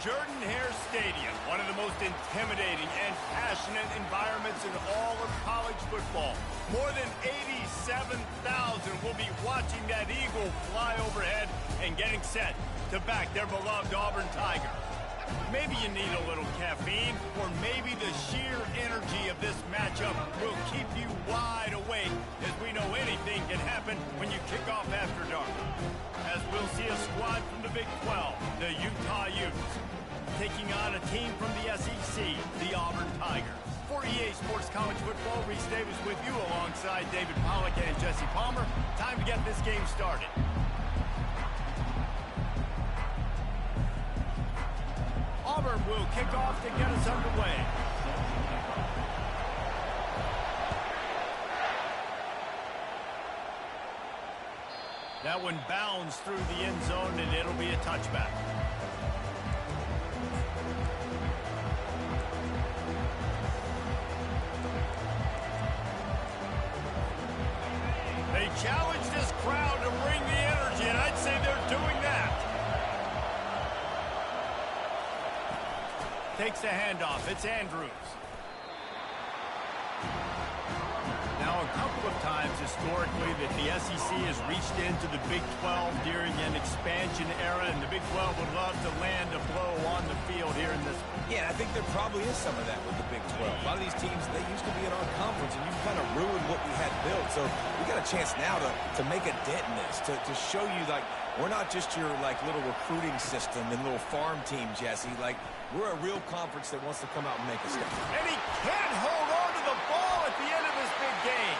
Jordan-Hare Stadium, one of the most intimidating and passionate environments in all of college football. More than 87,000 will be watching that eagle fly overhead and getting set to back their beloved Auburn Tigers. Maybe you need a little caffeine, or maybe the sheer energy of this matchup will keep you wide awake, as we know anything can happen when you kick off after dark. As we'll see a squad from the Big 12, the Utah Utes, taking on a team from the SEC, the Auburn Tigers. For EA Sports College Football, Reese Davis with you alongside David Pollack and Jesse Palmer. Time to get this game started. Auburn will kick off to get us underway. That one bounds through the end zone, and it'll be a touchback. They challenge this crowd to bring the energy, and I'd say they're doing that. Takes the handoff. It's Andrews. Now, a couple of times historically that the SEC has reached into the Big 12 during an expansion era, and the Big 12 would love to land a blow on the field here in this one. Yeah, I think there probably is some of that with the Big 12. A lot of these teams, they used to be in our conference, and you've kind of ruined what we had built. So we got a chance now to make a dent in this, to show you, like, we're not just your, like, little recruiting system and little farm team, Jesse. Like, we're a real conference that wants to come out and make a step. And he can't hold on to the ball at the end of this big game.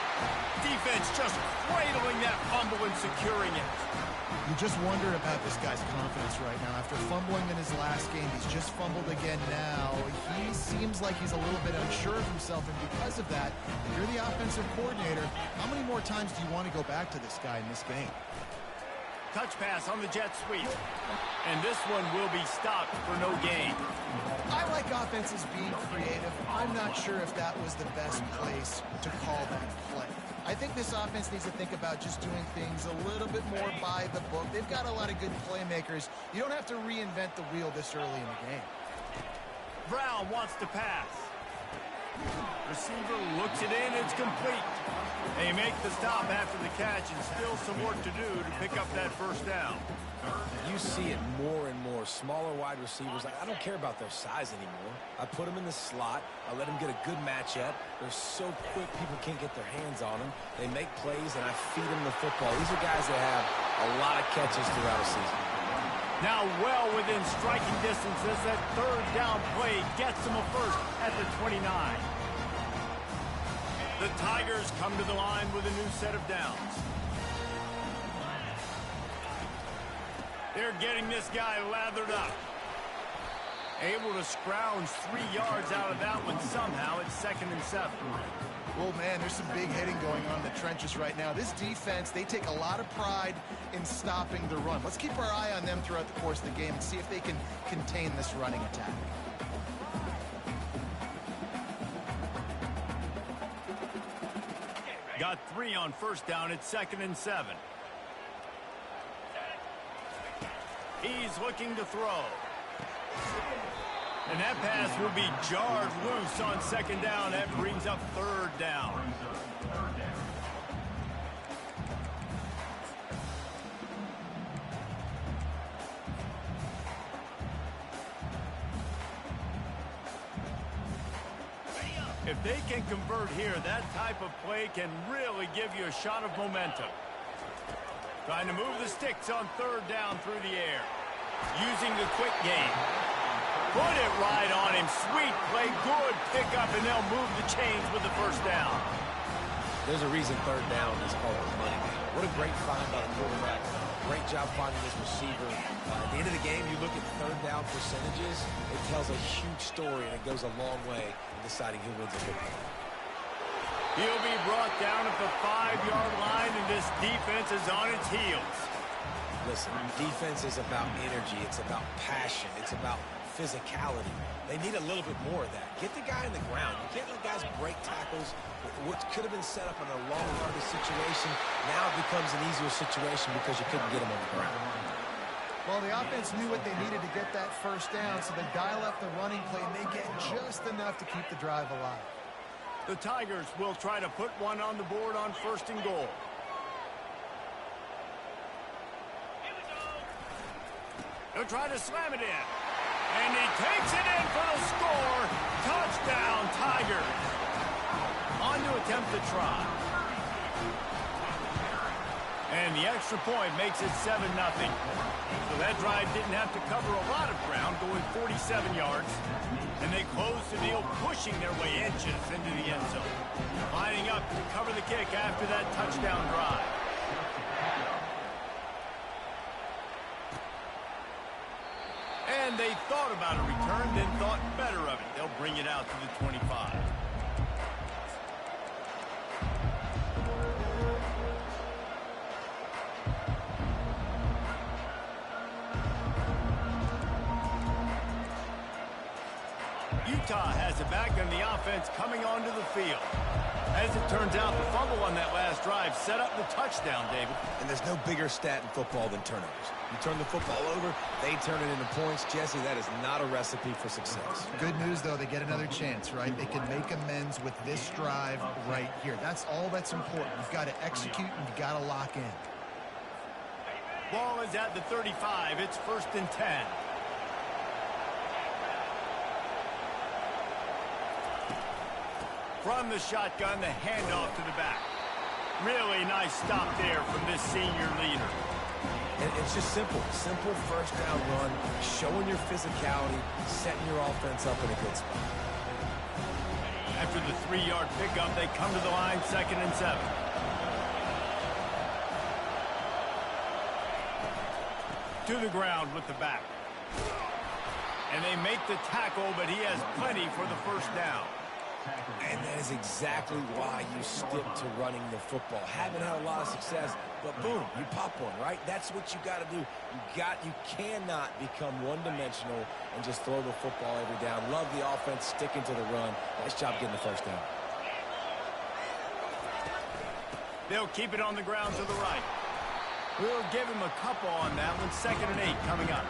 Defense just cradling that fumble and securing it. You just wonder about this guy's confidence right now. After fumbling in his last game, he's just fumbled again now. He seems like he's a little bit unsure of himself, and because of that, if you're the offensive coordinator, how many more times do you want to go back to this guy in this game? Touch pass on the jet sweep. And this one will be stopped for no gain. I like offenses being creative. I'm not sure if that was the best place to call that play. I think this offense needs to think about just doing things a little bit more by the book. They've got a lot of good playmakers. You don't have to reinvent the wheel this early in the game. Brown wants to pass. Receiver looks it in. It's complete. They make the stop after the catch, and still some work to do to pick up that first down. You see it more and more. Smaller wide receivers. I don't care about their size anymore. I put them in the slot. I let them get a good matchup. They're so quick, people can't get their hands on them. They make plays, and I feed them the football. These are guys that have a lot of catches throughout a season. Now well within striking distance as that third down play gets them a first at the 29. The Tigers come to the line with a new set of downs. They're getting this guy lathered up. Able to scrounge 3 yards out of that one somehow. It's 2nd and 7. Well, man, there's some big hitting going on in the trenches right now. This defense, they take a lot of pride in stopping the run. Let's keep our eye on them throughout the course of the game and see if they can contain this running attack. Got 3 on first down. It's 2nd and 7. He's looking to throw. And that pass will be jarred loose on 2nd down. That brings up 3rd down. If they can convert here, that type of play can really give you a shot of momentum. Trying to move the sticks on 3rd down through the air. Using the quick game. Put it right on him. Sweet play. Good pickup, and they'll move the chains with the first down. There's a reason 3rd down is called the money game. What a great find by the quarterback. Great job finding this receiver. At the end of the game, you look at 3rd down percentages. It tells a huge story, and it goes a long way in deciding who wins a football. He'll be brought down at the 5-yard line, and this defense is on its heels. Listen, defense is about energy. It's about passion. It's about physicality. They need a little bit more of that. Get the guy in the ground. You can't let guys break tackles. What could have been set up in a long yardage situation, now it becomes an easier situation because you couldn't get him on the ground. Well, the offense knew what they needed to get that first down, so they dial up the running play, and they get just enough to keep the drive alive. The Tigers will try to put one on the board on 1st and goal. He'll try to slam it in. And he takes it in for the score. Touchdown, Tigers. On to attempt the try. And the extra point makes it 7-0. So that drive didn't have to cover a lot of ground, going 47 yards. And they close the deal, pushing their way inches into the end zone. Lining up to cover the kick after that touchdown drive. And they thought about a return, then thought better of it. They'll bring it out to the 25. Utah has it back on the offense coming onto the field. As it turns out, the fumble on that last drive set up the touchdown, David. And there's no bigger stat in football than turnovers. You turn the football over, they turn it into points. Jesse, that is not a recipe for success. Good news, though, they get another chance, right? They can make amends with this drive right here. That's all that's important. You've got to execute and you've got to lock in. Ball is at the 35. It's 1st and 10. From the shotgun, the handoff to the back. Really nice stop there from this senior leader. And it's just simple. Simple first down run, showing your physicality, setting your offense up in a good spot. After the 3-yard pickup, they come to the line, 2nd and 7. To the ground with the back. And they make the tackle, but he has plenty for the first down. And that is exactly why you stick to running the football. Haven't had a lot of success, but boom, you pop one, right? That's what you got to do. You cannot become one-dimensional and just throw the football every down. Love the offense, sticking to the run. Nice job getting the first down. They'll keep it on the ground to the right. We'll give him a couple on that one. 2nd and 8 coming up.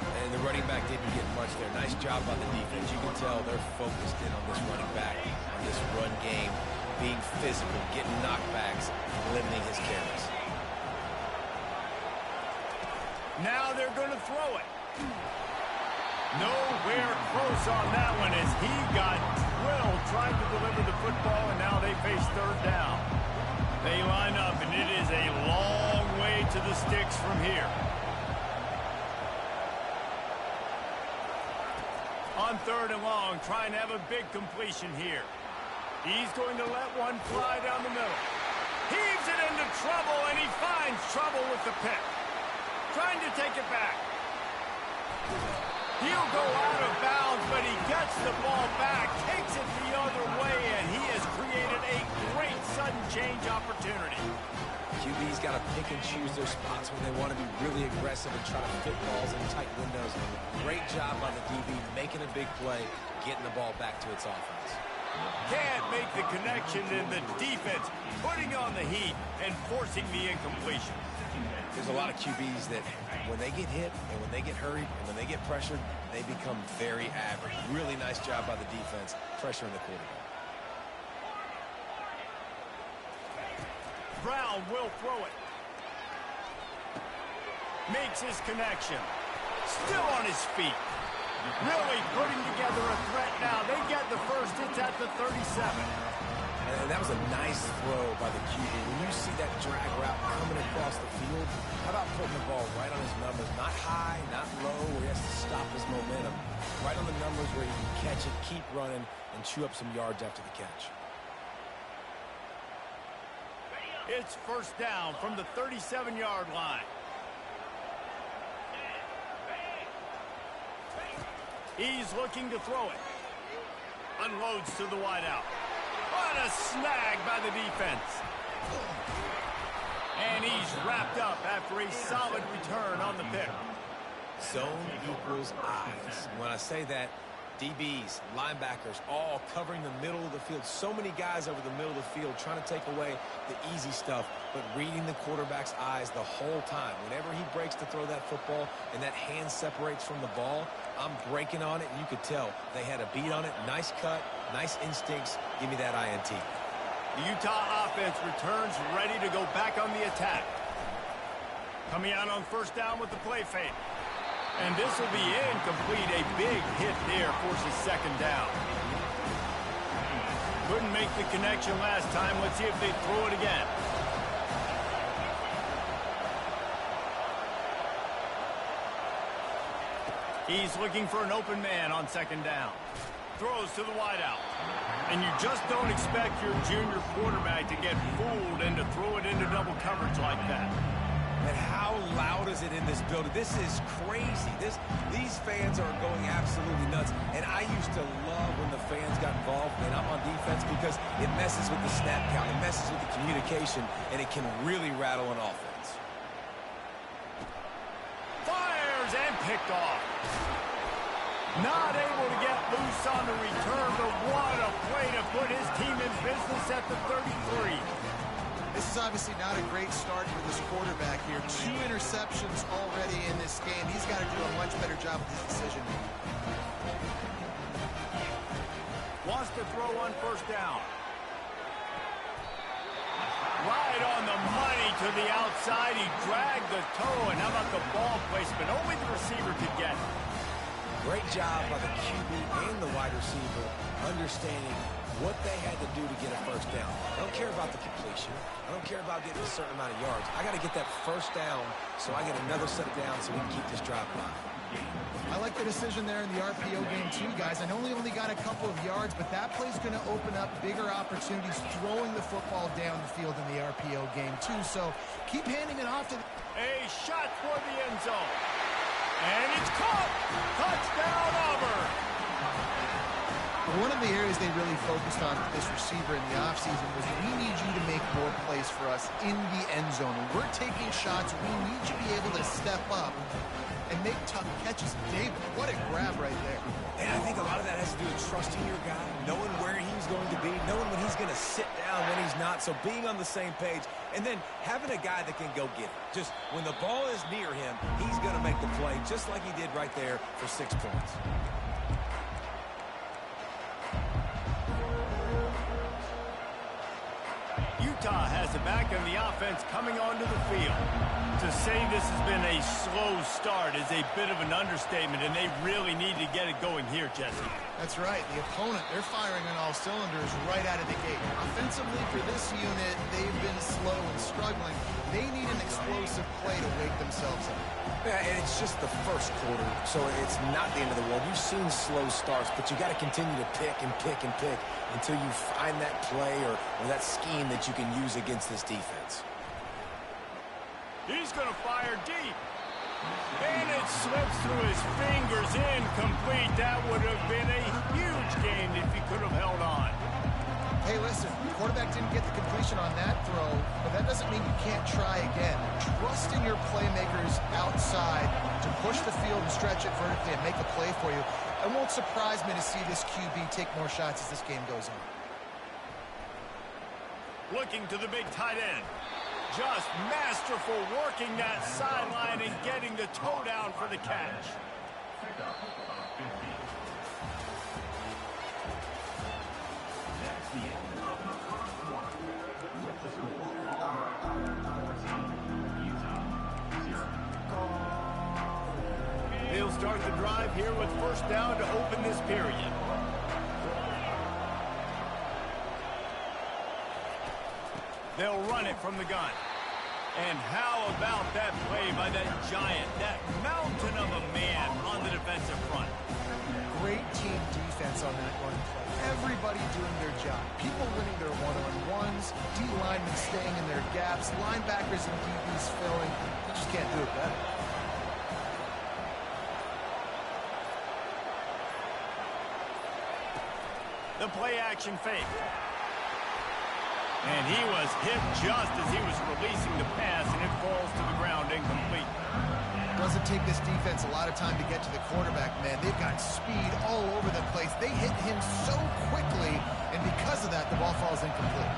And the running back didn't get much there. Nice job by the defense. You can tell they're focused in on this running back, on this run game, being physical, getting knockbacks, limiting his carries. Now they're going to throw it. Nowhere close on that one as he got drilled trying to deliver the football, and now they face 3rd down. They line up, and it is a long way to the sticks from here. On 3rd and long, trying to have a big completion here. He's going to let one fly down the middle. Heaves it into trouble, and he finds trouble with the pick. Trying to take it back. He'll go out of bounds, but he gets the ball back, takes it the other way, and he has created a great sudden change opportunity. QB's got to pick and choose their spots when they want to be really aggressive and try to fit balls in tight windows. Great job on the DB, making a big play, getting the ball back to its offense. Can't make the connection in the defense, putting on the heat and forcing the incompletion. There's a lot of QBs that when they get hit and when they get hurried and when they get pressured, they become very average. Really nice job by the defense, pressuring the quarterback. Brown will throw it. Makes his connection. Still on his feet. Really putting together a threat now. They get the first. It's at the 37. And that was a nice throw by the QB. When you see that drag route coming across the field, how about putting the ball right on his numbers? Not high, not low, where he has to stop his momentum. Right on the numbers where he can catch it, keep running, and chew up some yards after the catch. It's 1st down from the 37-yard line. He's looking to throw it. Unloads to the wideout. What a snag by the defense. And he's wrapped up after a solid return on the pick. Zone equals eyes. When I say that, DBs, linebackers, all covering the middle of the field. So many guys over the middle of the field trying to take away the easy stuff, but reading the quarterback's eyes the whole time. Whenever he breaks to throw that football and that hand separates from the ball, I'm breaking on it, and you could tell they had a beat on it. Nice cut, nice instincts. Give me that INT. The Utah offense returns ready to go back on the attack. Coming out on first down with the play fake. And this will be incomplete. A big hit there forces second down. Couldn't make the connection last time. Let's see if they throw it again. He's looking for an open man on second down. Throws to the wideout. And you just don't expect your junior quarterback to get fooled and to throw it into double coverage like that. And how loud is it in this building? This is crazy. These fans are going absolutely nuts. And I used to love when the fans got involved when I'm on defense because it messes with the snap count. It messes with the communication, and it can really rattle an offense. Fires and picked off. Not able to get loose on the return, but what a play to put his team in business at the 33. This is obviously not a great start for this quarterback here. 2 interceptions already in this game. He's got to do a much better job with his decision making. Wants to throw on first down. Right on the money to the outside. He dragged the toe, and how about the ball placement? Only the receiver could get it. Great job by the QB and the wide receiver understanding what they had to do to get a first down. I don't care about the completion. I don't care about getting a certain amount of yards. I got to get that first down so I get another set of downs so we can keep this drive alive. I like the decision there in the RPO game too, guys. I know he only got a couple of yards, but that play's going to open up bigger opportunities throwing the football down the field in the RPO game too. So keep handing it off to A shot toward the end zone. And it's caught. Touchdown, Auburn. One of the areas they really focused on with this receiver in the offseason was we need you to make more plays for us in the end zone. When we're taking shots, we need you to be able to step up and make tough catches. David, what a grab right there. And I think a lot of that has to do with trusting your guy, knowing where he's going to be, knowing when he's going to sit down, when he's not. So being on the same page, and then having a guy that can go get it. Just when the ball is near him, he's going to make the play, just like he did right there for 6 points. Utah has it back, and the offense coming onto the field. To say this has been a slow start is a bit of an understatement, and they really need to get it going here, Jesse. That's right. The opponent, they're firing on all cylinders right out of the gate. Offensively for this unit, they've been slow and struggling. They need an explosive play to wake themselves up. Yeah, and it's just the first quarter, so it's not the end of the world. You've seen slow starts, but you got to continue to pick and pick and pick until you find that play or that scheme that you can use against this defense. He's going to fire deep. And it slips through his fingers, incomplete. That would have been a huge gain if he could have held on. Hey, listen, the quarterback didn't get the completion on that throw, but that doesn't mean you can't try again. Trust in your playmakers outside to push the field and stretch it vertically and make a play for you. It won't surprise me to see this QB take more shots as this game goes on. Looking to the big tight end. Just masterful working that sideline and getting the toe down for the catch. He'll start the drive here with first down to open this period. They'll run it from the gun. And how about that play by that giant, that mountain of a man on the defensive front? Great team defense on that run play. Everybody doing their job. People winning their one-on-ones, D linemen staying in their gaps, linebackers and DBs filling. You just can't do it better. The play action fake. And he was hit just as he was releasing the pass, and it falls to the ground incomplete. Doesn't take this defense a lot of time to get to the quarterback, man. They've got speed all over the place. They hit him so quickly, and because of that, the ball falls incomplete.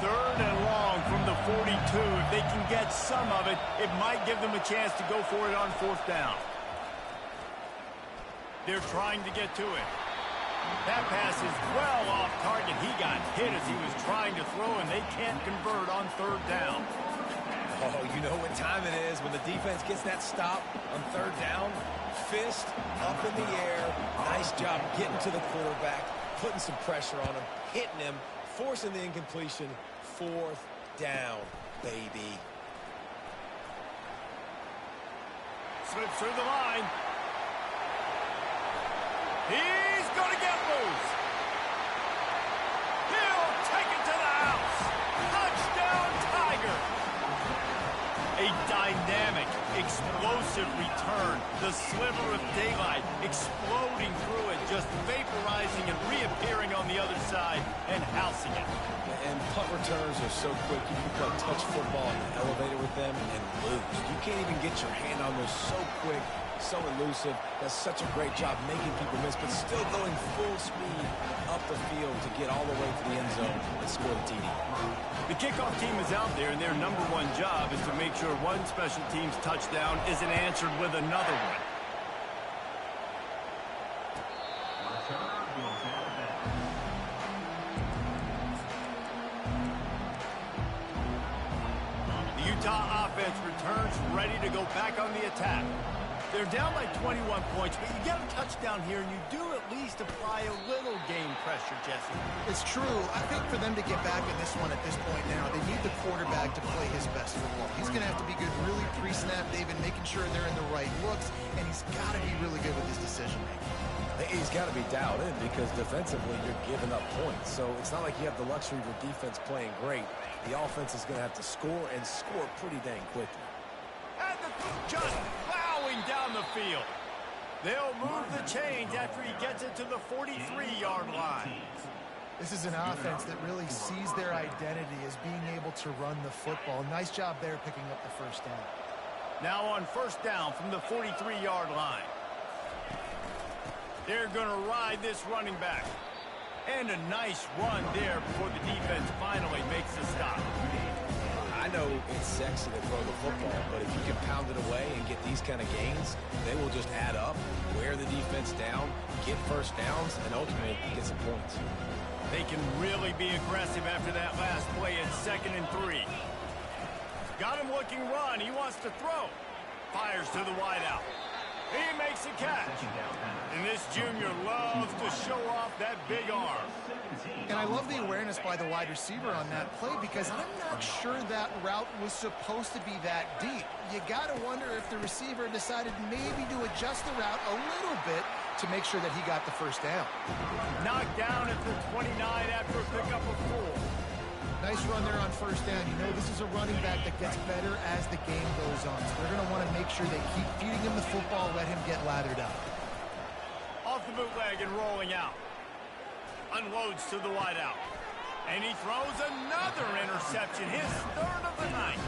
3rd and long from the 42. If they can get some of it, it might give them a chance to go for it on 4th down. They're trying to get to it. That pass is well off target. He got hit as he was trying to throw, and they can't convert on 3rd down. Oh, you know what time it is when the defense gets that stop on 3rd down. Fist up in the air. Nice job getting to the quarterback, putting some pressure on him, hitting him, forcing the incompletion. 4th down, baby. Slips through the line. He's going to get loose. He'll take it to the house. Touchdown, Tiger. A dynamic, explosive return. The sliver of daylight exploding through it, just vaporizing and reappearing on the other side and housing it. And punt returns are so quick. You can play touch football in the elevator with them and lose. You can't even get your hand on those so quick, so elusive. Does such a great job making people miss, but still going full speed up the field to get all the way to the end zone and score the TD. The kickoff team is out there, and their #1 job is to make sure one special team's touchdown isn't answered with another one. The Utah offense returns ready to go back on the attack. They're down by 21 points, but you get a touchdown here, and you do at least apply a little game pressure, Jesse. It's true. I think for them to get back in this one at this point now, they need the quarterback to play his best football. He's going to have to be good really pre-snap, David, making sure they're in the right looks, and he's got to be really good with his decision-making. He's got to be dialed in because defensively you're giving up points. So it's not like you have the luxury of your defense playing great. The offense is going to have to score and score pretty dang quickly. And the just plowing down the field. They'll move the chains after he gets it to the 43-yard line. This is an offense that really sees their identity as being able to run the football. Nice job there picking up the 1st down. Now on 1st down from the 43-yard line. They're going to ride this running back. And a nice run there before the defense finally makes the stop. I know it's sexy to throw the football, but if you can pound it away and get these kind of gains, they will just add up, wear the defense down, get 1st downs, and ultimately get some points. They can really be aggressive after that last play at 2nd and 3. Got him looking run. He wants to throw. Fires to the wideout. He makes a catch. And this junior loves to show off that big arm. And I love the awareness by the wide receiver on that play because I'm not sure that route was supposed to be that deep. You got to wonder if the receiver decided maybe to adjust the route a little bit to make sure that he got the 1st down. Knocked down at the 29 after a pickup of 4. Nice run there on 1st down. You know, this is a running back that gets better as the game goes on. So they're going to want to make sure they keep feeding him the football, let him get lathered up. Off the bootleg and rolling out. Unloads to the wideout. And he throws another interception, his 3rd of the night.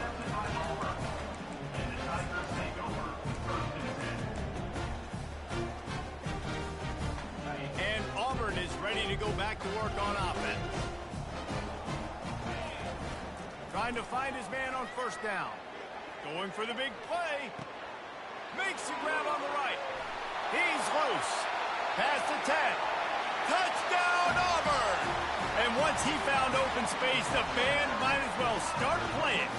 And Auburn is ready to go back to work on offense. Trying to find his man on 1st down. Going for the big play. Makes a grab on the right. He's loose. Past the 10. Touchdown, Auburn! And once he found open space, the band might as well start playing.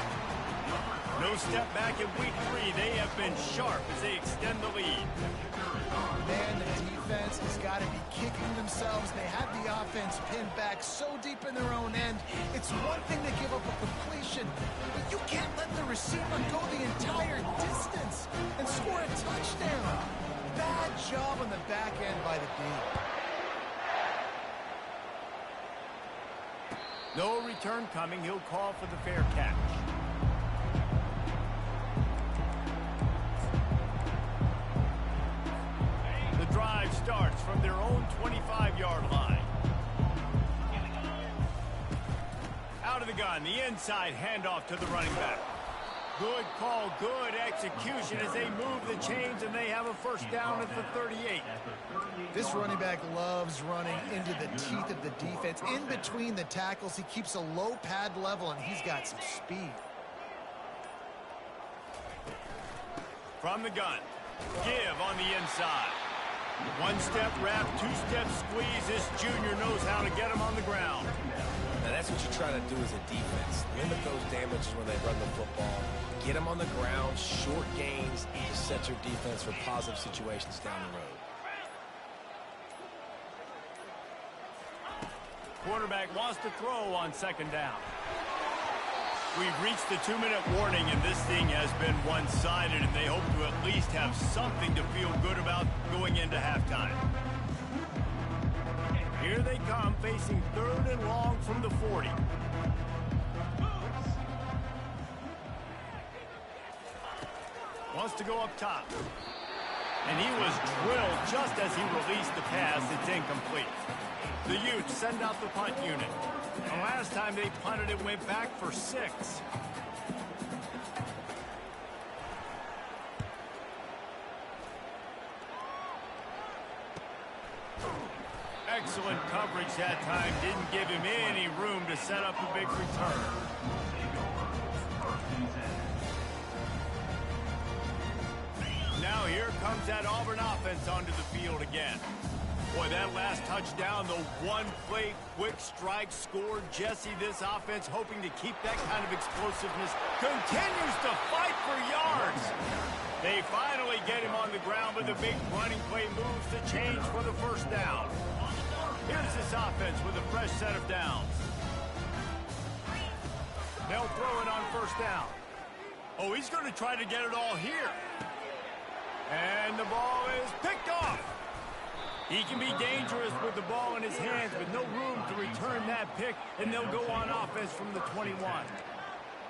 No step back in week 3. They have been sharp as they extend the lead. Man, the defense has got to be kicking themselves. They had the offense pinned back so deep in their own end. It's one thing to give up a completion, but you can't let the receiver go the entire distance and score a touchdown. Bad job on the back end by the D. No return coming. He'll call for the fair catch. The drive starts from their own 25-yard line. Out out of the gun. The inside handoff to the running back. Good call, good execution as they move the chains, and they have a first down at the 38. This running back loves running into the teeth of the defense. In between the tackles, he keeps a low pad level, and he's got some speed. From the gun, give on the inside. One-step wrap, two-step squeeze. This junior knows how to get him on the ground. Now that's what you try to do as a defense. Limit those damages when they run the football. Get them on the ground, short gains, to set your defense for positive situations down the road. Quarterback wants to throw on second down. We've reached the 2-minute warning, and this thing has been one-sided, and they hope to at least have something to feel good about going into halftime. Here they come, facing 3rd and long from the 40. Wants to go up top. And he was drilled just as he released the pass. It's incomplete. The Utes send out the punt unit. The last time they punted, it went back for 6. Excellent coverage that time. Didn't give him any room to set up a big return. Now here comes that Auburn offense onto the field again. Boy, that last touchdown, the one-play quick strike scored. Jesse, this offense hoping to keep that kind of explosiveness, continues to fight for yards. They finally get him on the ground, but the big running play moves the change for the first down. Here's this offense with a fresh set of downs. They'll throw it on first down. Oh, he's going to try to get it all here. And the ball is picked off. He can be dangerous with the ball in his hands, but no room to return that pick, and they'll go on offense from the 21.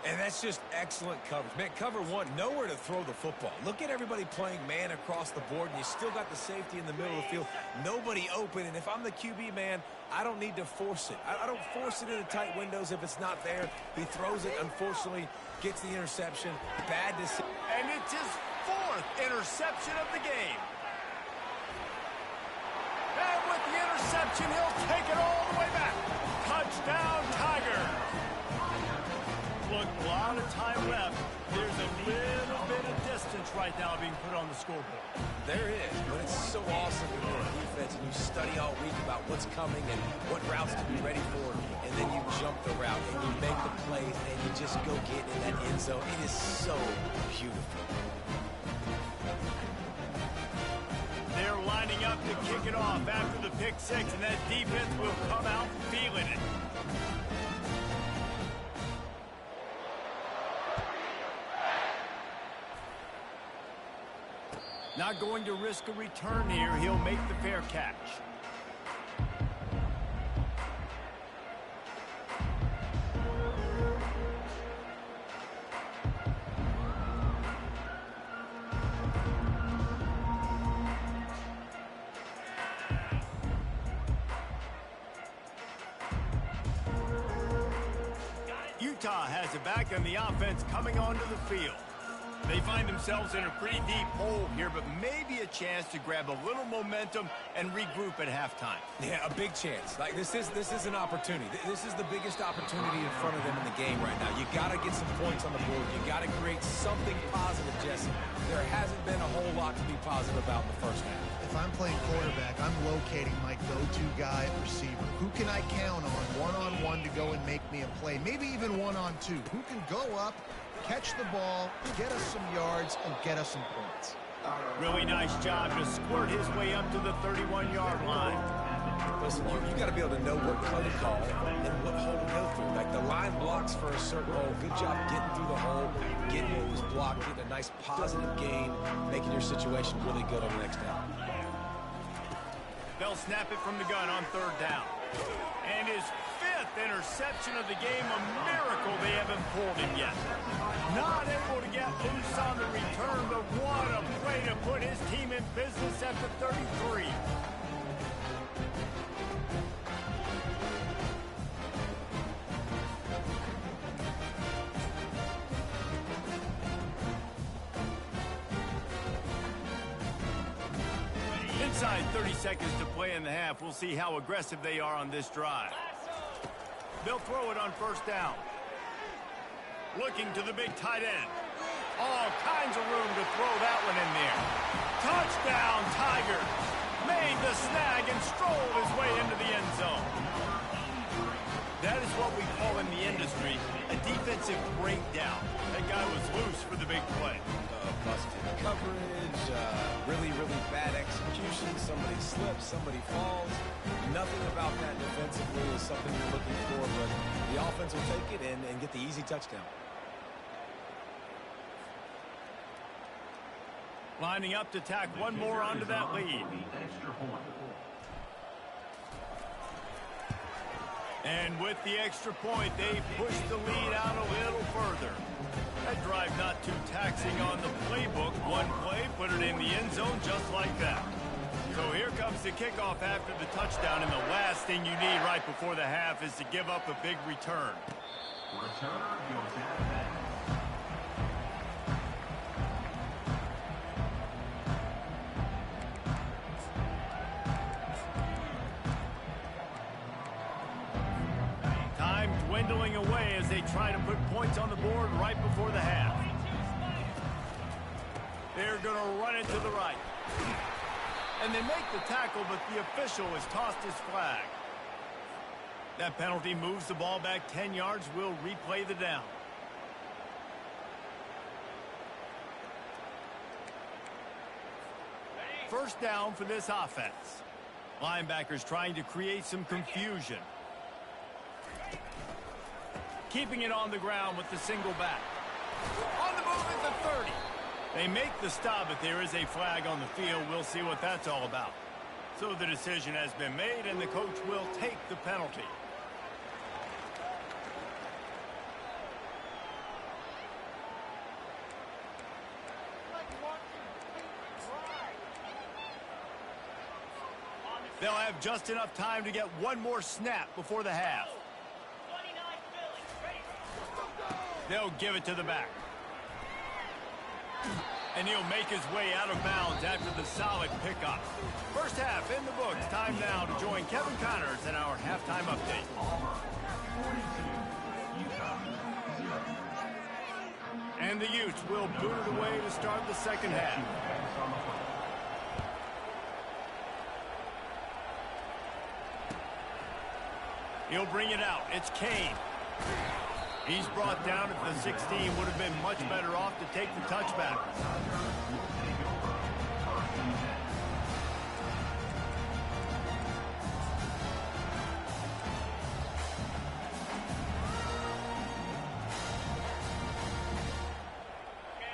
And that's just excellent coverage. Man, cover one, nowhere to throw the football. Look at everybody playing man across the board, and you still got the safety in the middle of the field. Nobody open, and if I'm the QB, man, I don't need to force it. I don't force it into tight windows if it's not there. He throws it, unfortunately, gets the interception. Bad decision. And it's his 4th interception of the game. And with the interception, he'll take it all the way back. Touchdown, Tiger. Look, a lot of time left. There's a little bit of distance right now being put on the scoreboard. There is, but it's so awesome when you're a defense and you study all week about what's coming and what routes to be ready for, and then you jump the route and you make the plays and you just go get in that end zone. It is so beautiful. They're lining up to kick it off after the pick 6, and that defense will come out feeling it. Not going to risk a return here. He'll make the fair catch. Utah has it back, and the offense coming onto the field. They find themselves in a pretty deep hole here, but maybe a chance to grab a little momentum and regroup at halftime. Yeah, a big chance. Like this is an opportunity. This is the biggest opportunity in front of them in the game right now. You got to get some points on the board. You got to create something positive, Jesse. There hasn't been a whole lot to be positive about in the first half. If I'm playing quarterback, I'm locating my go-to guy at receiver. Who can I count on one-on-one to go and make me a play? Maybe even one-on-two. Who can go up, catch the ball, get us some yards, and get us some points. Really nice job to squirt his way up to the 31-yard line. Listen, you got to be able to know what play to call and what hole to go through. Like the line blocks for a certain hole. Good job getting through the hole, getting what was blocked, getting a nice positive gain, making your situation really good on the next down. They'll snap it from the gun on 3rd down. And his 5th interception of the game, a miracle they haven't pulled him yet. Not able to get loose on the return, but what a play to put his team in business at the 33. Inside 30 seconds to play in the half. We'll see how aggressive they are on this drive. They'll throw it on first down. Looking to the big tight end. All kinds of room to throw that one in there. Touchdown, Tigers. Made the snag and strolled his way into the end zone. That is what we call in the industry a defensive breakdown. That guy was loose for the big play. Busted coverage, really bad execution. Somebody slips, somebody falls. Nothing about that defensively is something you're looking for, but the offense will take it and get the easy touchdown. Lining up to tack one more onto that lead. And with the extra point, they push the lead out a little further. That drive not too taxing on the playbook. One play, put it in the end zone just like that. So here comes the kickoff after the touchdown, and the last thing you need right before the half is to give up a big return. Returner goes out of bounds. Dwindling away as they try to put points on the board right before the half. They're going to run it to the right. And they make the tackle, but the official has tossed his flag. That penalty moves the ball back 10 yards. We'll replay the down. First down for this offense. Linebackers trying to create some confusion. Keeping it on the ground with the single back. On the move at the 30. They make the stop, but there is a flag on the field. We'll see what that's all about. So the decision has been made, and the coach will take the penalty. They'll have just enough time to get one more snap before the half. They'll give it to the back. And he'll make his way out of bounds after the solid pickup. First half in the books. Time now to join Kevin Connors in our halftime update. And the Utes will boot it away to start the second half. He'll bring it out. It's Kane. He's brought down at the 16. Would have been much better off to take the touchback.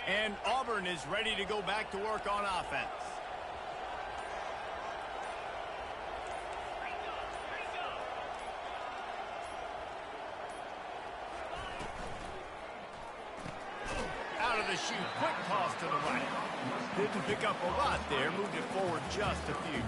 And Auburn is ready to go back to work on offense. The shoot, quick toss to the right. Didn't pick up a lot there, moved it forward just a few.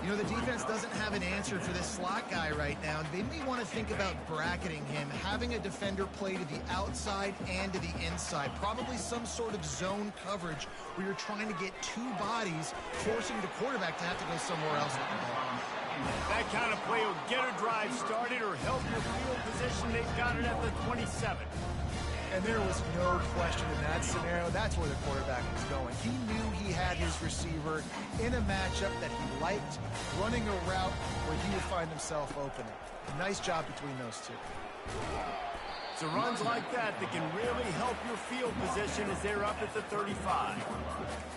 You know, the defense doesn't have an answer for this slot guy right now. They may want to think about bracketing him, having a defender play to the outside and to the inside. Probably some sort of zone coverage where you're trying to get two bodies, forcing the quarterback to have to go somewhere else with the ball. That kind of play will get a drive started or help your field position. They've got it at the 27. And there was no question in that scenario. That's where the quarterback was going. He knew he had his receiver in a matchup that he liked, running a route where he would find himself opening. Nice job between those two. So runs like that can really help your field position as they're up at the 35.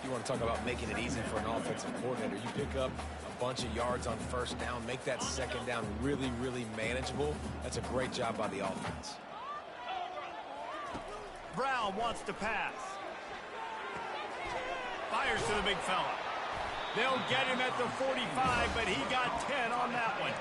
You want to talk about making it easy for an offensive coordinator. You pick up a bunch of yards on first down, make that second down really manageable. That's a great job by the offense. Brown wants to pass. Fires to the big fella. They'll get him at the 45, but he got 10 on that one.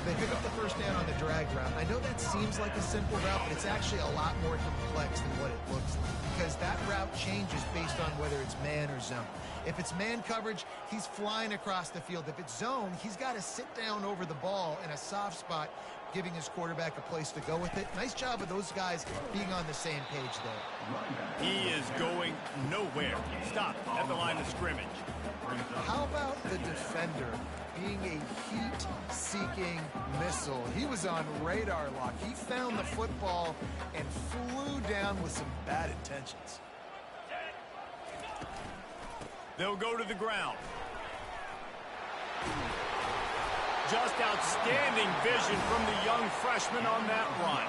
They pick up the first down on the drag route. I know that seems like a simple route, but it's actually a lot more complex than what it looks like, because that route changes based on whether it's man or zone. If it's man coverage, he's flying across the field. If it's zone, he's got to sit down over the ball in a soft spot, giving his quarterback a place to go with it. Nice job of those guys being on the same page there. He is going nowhere. Stop at the line of scrimmage. How about the defender being a heat-seeking missile. He was on radar lock. He found the football and flew down with some bad intentions. They'll go to the ground. Just outstanding vision from the young freshman on that run.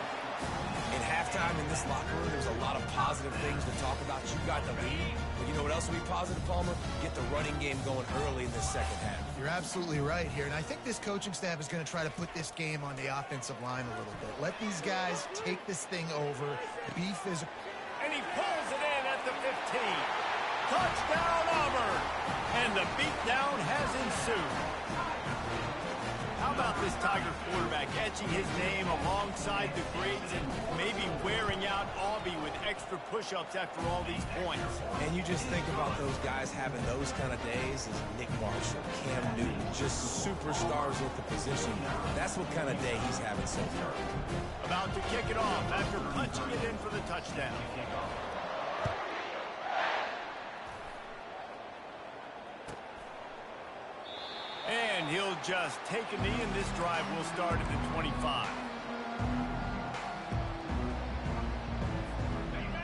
In halftime in this locker room, there's a lot of positive things to talk about. You got the lead, but you know what else will be positive, Palmer? Get the running game going early in this second half. You're absolutely right here, and I think this coaching staff is going to try to put this game on the offensive line a little bit. Let these guys take this thing over, be physical. And he pulls it in at the 15. Touchdown, Auburn! And the beatdown has ensued. How about this Tiger quarterback etching his name alongside the greats and maybe wearing out Aubie with extra push-ups after all these points? And you just think about those guys having those kind of days as Nick Marshall, Cam Newton, just superstars at the position. That's what kind of day he's having so far. About to kick it off after punching it in for the touchdown. And he'll just take a knee, and this drive will start at the 25.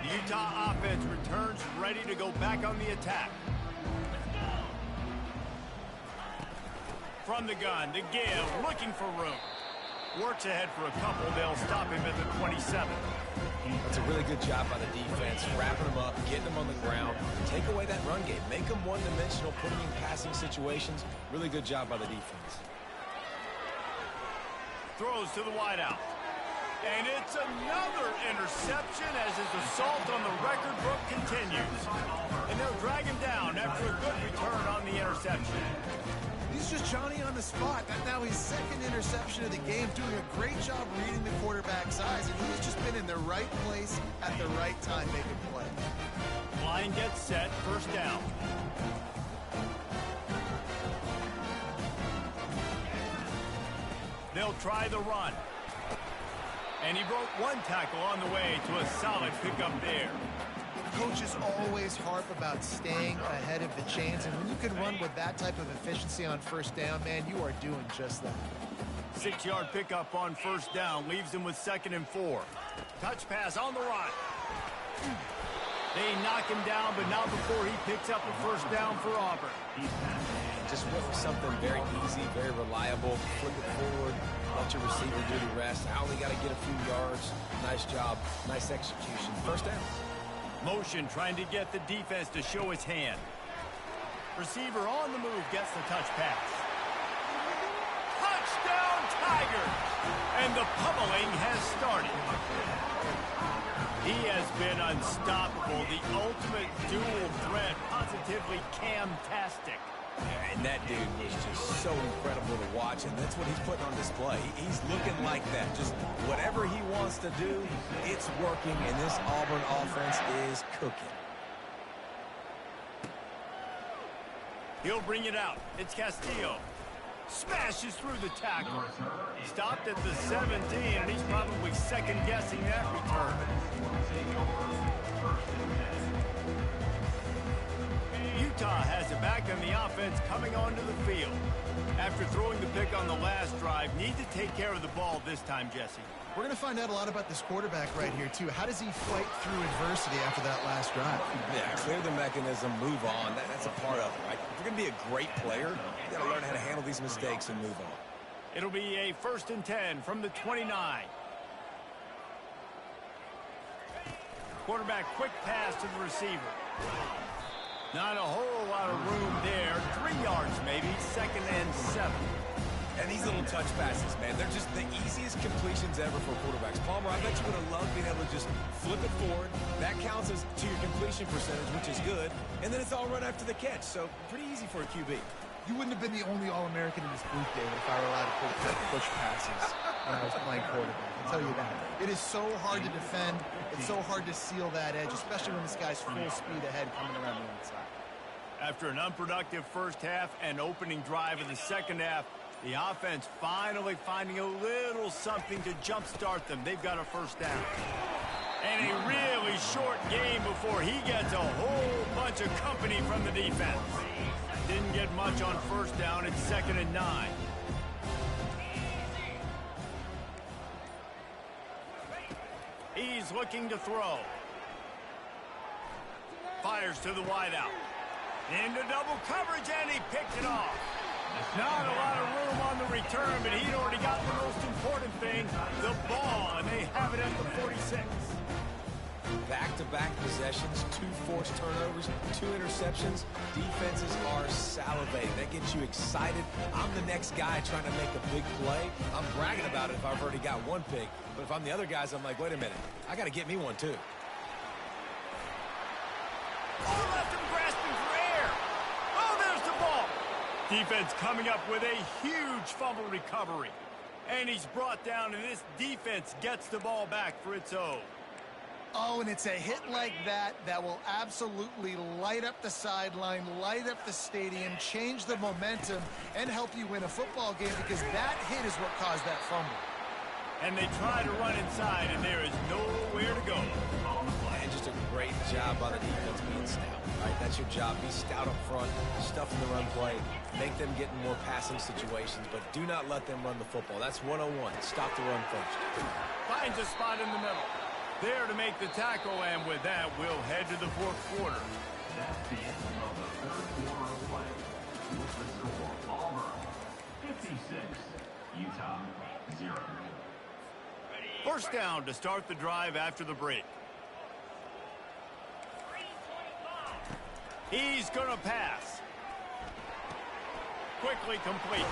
The Utah offense returns ready to go back on the attack. From the gun, to give, looking for room. Works ahead for a couple. They'll stop him at the 27. That's a really good job by the defense, wrapping them up, getting them on the ground. Take away that run game. Make them one-dimensional, put them in passing situations. Really good job by the defense. Throws to the wideout. And it's another interception as his assault on the record book continues. And they'll drag him down after a good return on the interception. He's just Johnny on the spot. That's now his second interception of the game, doing a great job reading the quarterback's eyes, and he's just been in the right place at the right time making plays. Line gets set, first down. They'll try the run. And he broke one tackle on the way to a solid pickup there. Coaches always harp about staying ahead of the chains, and when you can run with that type of efficiency on first down, man, you are doing just that. 6-yard pickup on first down leaves him with 2nd and 4. Touch pass on the run. They knock him down, but not before he picks up a first down for Auburn. Just went for something very easy, very reliable. Flip it forward, let your receiver do the rest. I only got to get a few yards. Nice job, nice execution. First down. Motion trying to get the defense to show his hand. Receiver on the move gets the touch pass. Touchdown Tigers! And the pummeling has started. He has been unstoppable, the ultimate dual threat, positively Cam-tastic. And that dude was just so incredible to watch, and that's what he's putting on display. He's looking like that. Just whatever he wants to do, it's working, and this Auburn offense is cooking. He'll bring it out. It's Castillo. Smashes through the tackle. Stopped at the 17, and he's probably second-guessing that return. Utah has it back on the offense coming onto the field. After throwing the pick on the last drive, need to take care of the ball this time, Jesse. We're going to find out a lot about this quarterback right here, too. How does he fight through adversity after that last drive? Yeah, clear the mechanism, move on. That's a part of it, right? If you're going to be a great player, you got to learn how to handle these mistakes and move on. It'll be a 1st and 10 from the 29. Quarterback quick pass to the receiver. Not a whole lot of room there. 3 yards maybe, 2nd and 7. And these little touch passes, man, they're just the easiest completions ever for quarterbacks. Palmer, I bet you would have loved being able to just flip it forward. That counts as to your completion percentage, which is good. And then it's all run after the catch, so pretty easy for a QB. You wouldn't have been the only All-American in this booth, David, if I were allowed to push passes when I was playing quarterback. I'll tell you that. It is so hard to defend. It's so hard to seal that edge, especially when this guy's full speed ahead coming around the inside. After an unproductive first half and opening drive of the second half, the offense finally finding a little something to jumpstart them. They've got a first down. And a really short game before he gets a whole bunch of company from the defense. Didn't get get much on first down. It's 2nd and 9. He's looking to throw. Fires to the wideout. Into double coverage, and he picked it off. Not a lot of room on the return, but he'd already got the most important thing, the ball, and they have it at the 46. Back-to-back possessions, 2 forced turnovers, 2 interceptions. Defenses are salivating. That gets you excited. I'm the next guy trying to make a big play. I'm bragging about it if I've already got 1 pick. But if I'm the other guys, I'm like, wait a minute. I got to get me 1, too. Oh, left him grasping for air. Oh, there's the ball. Defense coming up with a huge fumble recovery. And he's brought down, and this defense gets the ball back for its own. Oh, and it's a hit like that that will absolutely light up the sideline, light up the stadium, change the momentum, and help you win a football game, because that hit is what caused that fumble. And they try to run inside, and there is nowhere to go. And just a great job by the defense being stout. Right? That's your job. Be stout up front, stuff in the run play, make them get in more passing situations, but do not let them run the football. That's 101. Stop the run first. Finds a spot in the middle. There to make the tackle, and with that, we'll head to the 4th quarter. That's the end of the 3rd quarter of play. With the score, Auburn 56, Utah 0. First down to start the drive after the break. He's going to pass. Quickly complete.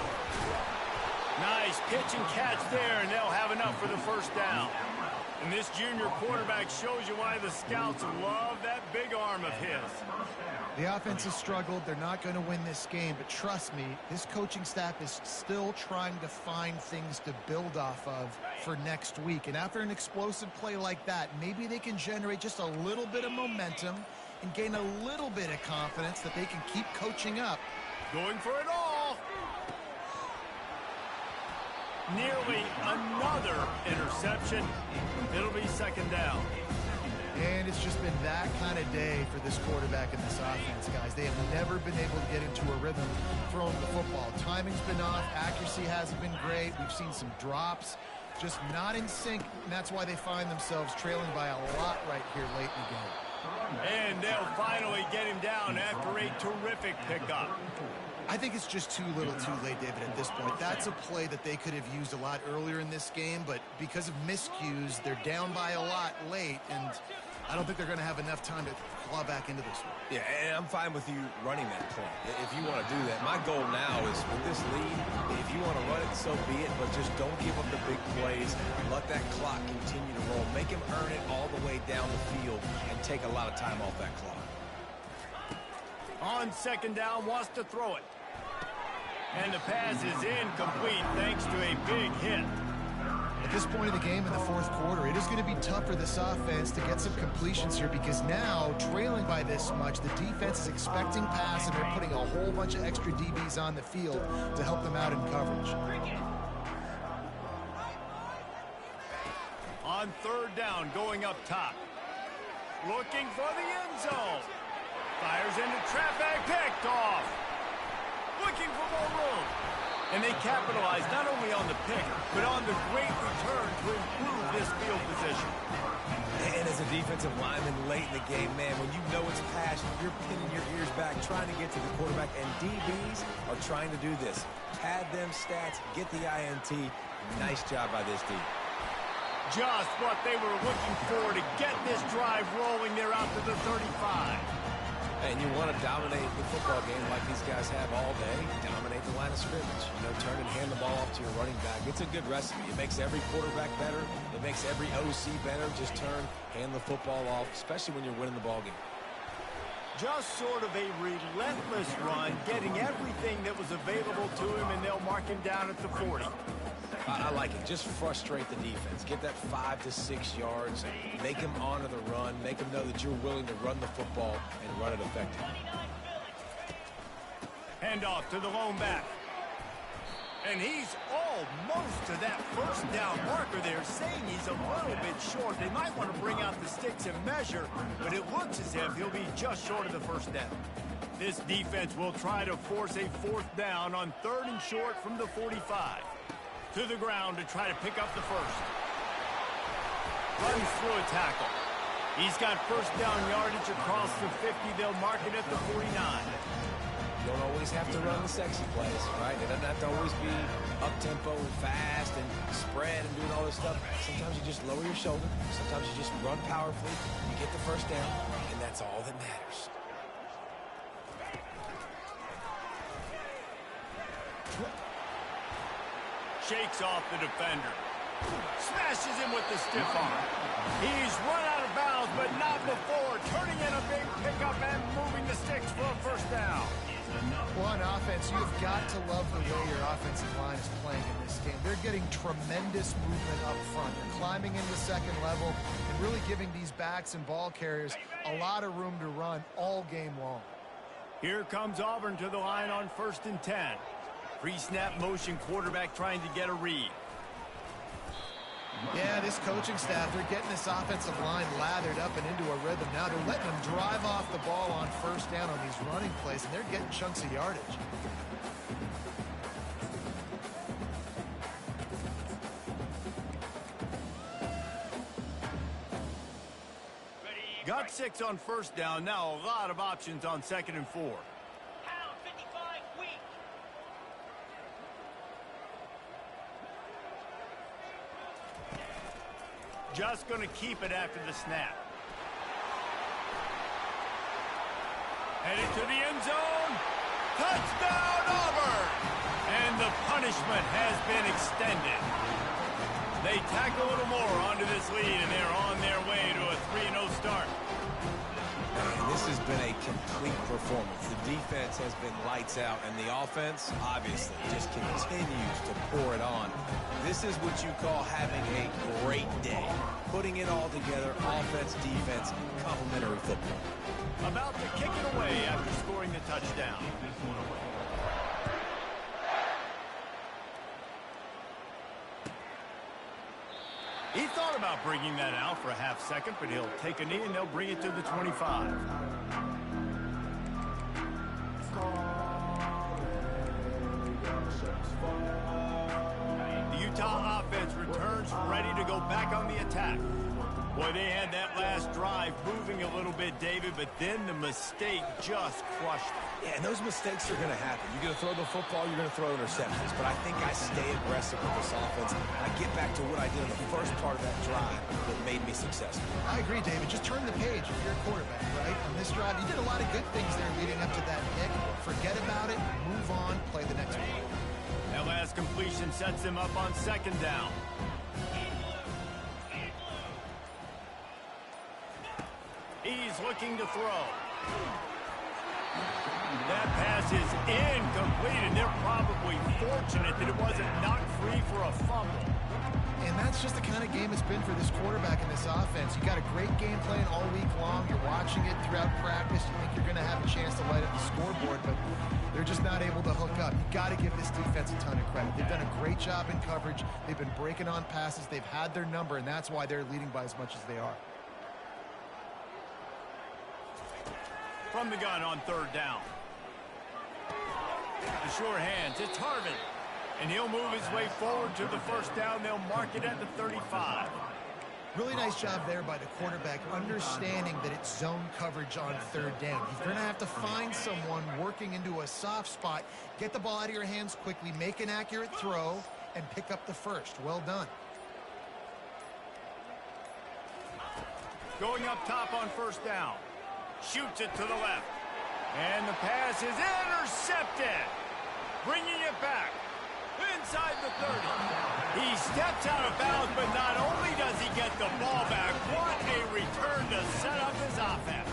Nice pitch and catch there, and they'll have enough for the first down. And this junior quarterback shows you why the scouts love that big arm of his. The offense has struggled. They're not going to win this game, but trust me, this coaching staff is still trying to find things to build off of for next week. And after an explosive play like that, maybe they can generate just a little bit of momentum and gain a little bit of confidence that they can keep coaching up. Going for it all. Nearly another interception. It'll be 2nd down. And it's just been that kind of day for this quarterback and this offense, guys. They have never been able to get into a rhythm throwing the football. Timing's been off. Accuracy hasn't been great. We've seen some drops. Just not in sync, and that's why they find themselves trailing by a lot right here late in the game. And they'll finally get him down after a terrific pickup. I think it's just too little too late, David, at this point. That's a play that they could have used a lot earlier in this game, but because of miscues, they're down by a lot late, and I don't think they're going to have enough time to claw back into this one. Yeah, and I'm fine with you running that play if you want to do that. My goal now is with this lead, if you want to run it, so be it, but just don't give up the big plays. Let that clock continue to roll. Make him earn it all the way down the field and take a lot of time off that clock. On 2nd down, wants to throw it. And the pass is incomplete thanks to a big hit. At this point of the game in the 4th quarter, it is going to be tough for this offense to get some completions here, because now, trailing by this much, the defense is expecting pass, and they're putting a whole bunch of extra DBs on the field to help them out in coverage. On 3rd down, going up top. Looking for the end zone. Fires into traffic, picked off. Looking for more room. And they capitalize not only on the pick, but on the great return to improve this field position. And as a defensive lineman late in the game, man, when you know it's pass, you're pinning your ears back, trying to get to the quarterback, and DBs are trying to do this. Pad them stats, get the INT. Nice job by this D. Just what they were looking for to get this drive rolling. They're out to the 35. And you want to dominate the football game like these guys have all day. Dominate the line of scrimmage. You know, turn and hand the ball off to your running back. It's a good recipe. It makes every quarterback better. It makes every OC better. Just turn, hand the football off, especially when you're winning the ball game. Just sort of a relentless run, getting everything that was available to him, and they'll mark him down at the 40. I like it. Just frustrate the defense. Get that 5 to 6 yards. Make them honor the run. Make them know that you're willing to run the football and run it effectively. Hand off to the lone back. And he's almost to that first down marker there, saying he's a little bit short. They might want to bring out the sticks and measure, but it looks as if he'll be just short of the first down. This defense will try to force a 4th down on 3rd and short from the 45. To the ground to try to pick up the first. Runs through a tackle. He's got 1st down yardage across the 50. They'll mark it at the 49. You don't always have to run the sexy plays, right? It doesn't have to always be up-tempo and fast and spread and doing all this stuff. Sometimes you just lower your shoulder. Sometimes you just run powerfully. You get the 1st down, and that's all that matters. Shakes off the defender. Smashes him with the stiff arm. He's run out of bounds, but not before. Turning in a big pickup and moving the sticks for a 1st down. Well, on offense, you've got to love the way your offensive line is playing in this game. They're getting tremendous movement up front. They're climbing into 2nd level and really giving these backs and ball carriers a lot of room to run all game long. Here comes Auburn to the line on 1st and 10. Pre-snap motion, quarterback trying to get a read. Yeah, this coaching staff, they're getting this offensive line lathered up and into a rhythm. Now they're letting them drive off the ball on 1st down on these running plays, and they're getting chunks of yardage. Got 6 on 1st down. Now a lot of options on 2nd and 4. Just going to keep it after the snap. Headed to the end zone. Touchdown, Auburn! And the punishment has been extended. They tack a little more onto this lead, and they're on their way to a 3-0 start. And this has been a complete performance. The defense has been lights out, and the offense, obviously, just continues to pour it on. This is what you call having a great day. Putting it all together, offense, defense, complementary football. About to kick it away after scoring the touchdown. He thought about bringing that out for a half-second, but he'll take a knee and they'll bring it to the 25. The Utah offense returns ready to go back on the attack. Boy, they had that last drive moving a little bit, David, but then the mistake just crushed them. Yeah, and those mistakes are going to happen. You're going to throw the football, you're going to throw interceptions. But I think I stay aggressive with this offense. I get back to what I did in the first part of that drive that made me successful. I agree, David. Just turn the page if you're a quarterback, right? On this drive, you did a lot of good things there leading up to that pick. Forget about it, move on, play the next play. That last completion sets them up on 2nd down. He's looking to throw. That pass is incomplete, and they're probably fortunate that it wasn't knocked free for a fumble. And that's just the kind of game it's been for this quarterback in this offense. You got a great game plan all week long. You're watching it throughout practice. You think you're going to have a chance to light up the scoreboard, but they're just not able to hook up. You got to give this defense a ton of credit. They've done a great job in coverage. They've been breaking on passes. They've had their number, and that's why they're leading by as much as they are. From the gun on 3rd down. The sure hands, it's Harvin. And he'll move his way forward to the 1st down. They'll mark it at the 35. Really nice job there by the quarterback, understanding that it's zone coverage on 3rd down. You're going to have to find someone working into a soft spot, get the ball out of your hands quickly, make an accurate throw, and pick up the first. Well done. Going up top on 1st down. Shoots it to the left. And the pass is intercepted. Bringing it back. Inside the 30. He steps out of bounds, but not only does he get the ball back, what a return to set up his offense.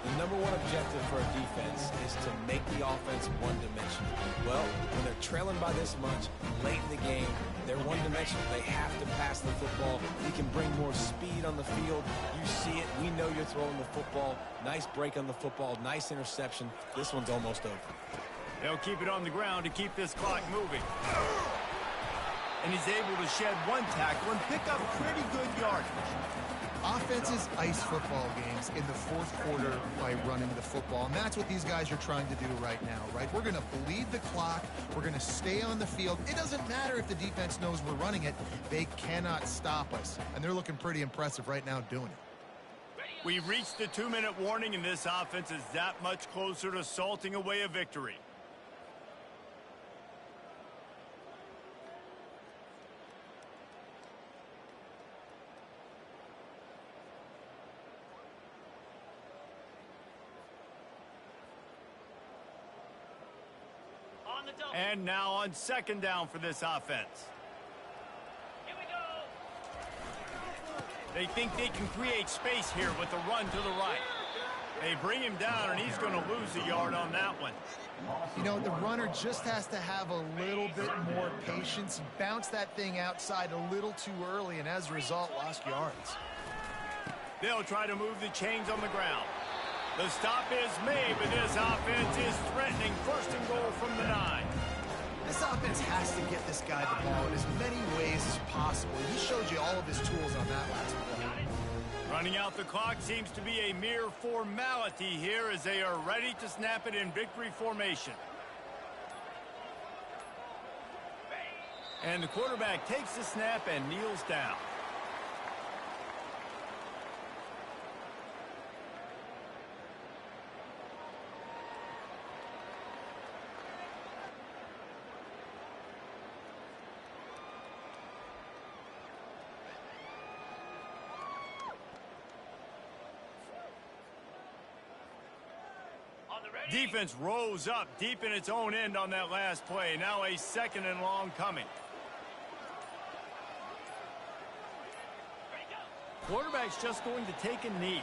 The number one objective for a defense is to make the offense one-dimensional. Well, when they're trailing by this much, late in the game, they're one-dimensional. They have to pass the football. You can bring more speed on the field. You see it. We know you're throwing the football. Nice break on the football. Nice interception. This one's almost over. They'll keep it on the ground to keep this clock moving. and he's able to shed one tackle and pick up pretty good yardage. Offenses ice football games in the fourth quarter by running the football, and that's what these guys are trying to do right now, right? We're going to bleed the clock. We're going to stay on the field. It doesn't matter if the defense knows we're running it. They cannot stop us, and they're looking pretty impressive right now doing it. We've reached the 2-minute warning, and this offense is that much closer to salting away a victory. And now on second down for this offense. Here we go. They think they can create space here with a run to the right. They bring him down, and he's going to lose a yard on that one. You know, the runner just has to have a little bit more patience. He bounced that thing outside a little too early, and as a result, lost yards. They'll try to move the chains on the ground. The stop is made, but this offense is threatening first and goal from the 9. This offense has to get this guy the ball in as many ways as possible. He showed you all of his tools on that last play. Running out the clock seems to be a mere formality here as they are ready to snap it in victory formation. And the quarterback takes the snap and kneels down. Defense rose up deep in its own end on that last play. Now a second and long coming. Quarterback's just going to take a knee.